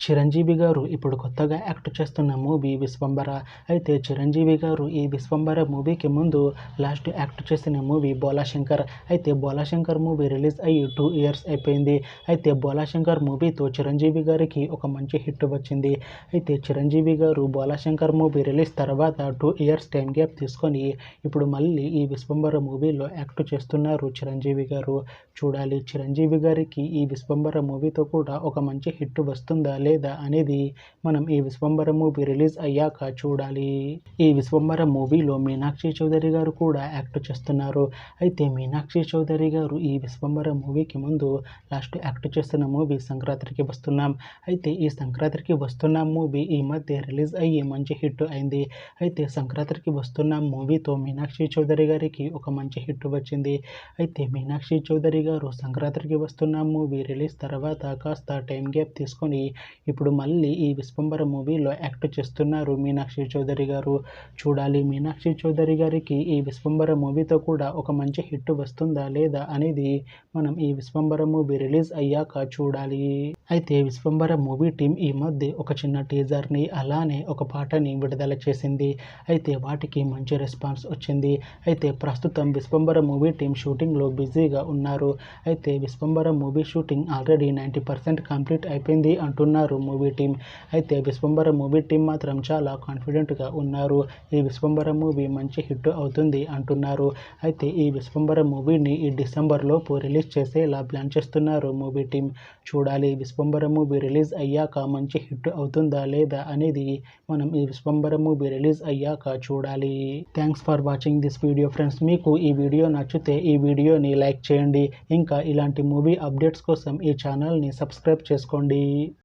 చిరంజీవి గారు ఇప్పుడు కొత్తగా యాక్ట్ చేస్తున్న మూవీ విశ్వంబర. అయితే చిరంజీవి గారు ఈ విశ్వంబర మూవీకి ముందు లాస్ట్ యాక్ట్ చేసిన మూవీ బోలాశంకర్. అయితే బోలాశంకర్ మూవీ రిలీజ్ అయ్యి 2 ఇయర్స్ అయిపోయింది. అయితే బోలాశంకర్ మూవీతో చిరంజీవి గారికి ఒక మంచి హిట్ వచ్చింది. అయితే చిరంజీవి గారు బోలాశంకర్ మూవీ రిలీజ్ తర్వాత 2 ఇయర్స్ టైం గ్యాప్ తీసుకొని ఇప్పుడు మళ్ళీ ఈ విశ్వంబర మూవీలో యాక్ట్ చేస్తున్నారు చిరంజీవి గారు. చూడాలి చిరంజీవి గారికి ఈ విశ్వంబర మూవీతో కూడా ఒక మంచి హిట్ వస్తుందా లేదా అనేది మనం ఈ విశ్వంబర మూవీ రిలీజ్ అయ్యాక చూడాలి. ఈ విశ్వంబర మూవీలో మీనాక్షి చౌదరి గారు కూడా యాక్ట్ చేస్తున్నారు. అయితే మీనాక్షి చౌదరి గారు ఈ విశ్వంబర మూవీకి ముందు లాస్ట్ యాక్ట్ చేస్తున్న మూవీ సంక్రాంతికి వస్తున్నాం. అయితే ఈ సంక్రాంతికి వస్తున్నాం మూవీ ఈ మధ్య రిలీజ్ అయ్యి మంచి హిట్ అయింది. అయితే సంక్రాంతికి వస్తున్నాం మూవీతో మీనాక్షి చౌదరి గారికి ఒక మంచి హిట్ వచ్చింది. అయితే మీనాక్షి చౌదరి గారు సంక్రాంతికి వస్తున్నాం మూవీ రిలీజ్ తర్వాత కాస్త టైం గ్యాప్ తీసుకొని ఇప్పుడు మళ్ళీ ఈ విశ్వంబర మూవీలో యాక్ట్ చేస్తున్నారు మీనాక్షి చౌదరి గారు. చూడాలి మీనాక్షి చౌదరి గారికి ఈ విశ్వంబర మూవీతో కూడా ఒక మంచి హిట్ వస్తుందా లేదా అనేది మనం ఈ విశ్వంబర మూవీ రిలీజ్ అయ్యాక చూడాలి. అయితే విశ్వంబర మూవీ టీం ఈ మధ్య ఒక చిన్న టీజర్ని అలానే ఒక పాటని విడుదల చేసింది. అయితే వాటికి మంచి రెస్పాన్స్ వచ్చింది. అయితే ప్రస్తుతం విశ్వంబర మూవీ టీం షూటింగ్లో బిజీగా ఉన్నారు. అయితే Vishwambhara movie shooting already 90% complete అయిపోయింది అంటున్నారు మూవీ టీం. అయితే విశ్వంబర మూవీ టీం మాత్రం చాలా కాన్ఫిడెంట్గా ఉన్నారు. ఈ విశ్వంబర మూవీ మంచి హిట్ అవుతుంది అంటున్నారు. అయితే ఈ విశ్వంబర మూవీని ఈ డిసెంబర్లోపు రిలీజ్ చేసేలా ప్లాన్ చేస్తున్నారు మూవీ టీం. చూడాలి విశ్వంబర మూవీ రిలీజ్ అయ్యాక మంచి హిట్ అవుతుందా లేదా అనేది మనం ఈ విశ్వంబర మూవీ రిలీజ్ అయ్యాక చూడాలి. Thanks for watching this video friends. మీకు ఈ వీడియో నచ్చితే ఈ వీడియోని లైక్ చేయండి. ఇంకా ఇలాంటి మూవీ అప్డేట్స్ కోసం ఈ ఛానల్ని సబ్స్క్రైబ్ చేసుకోండి.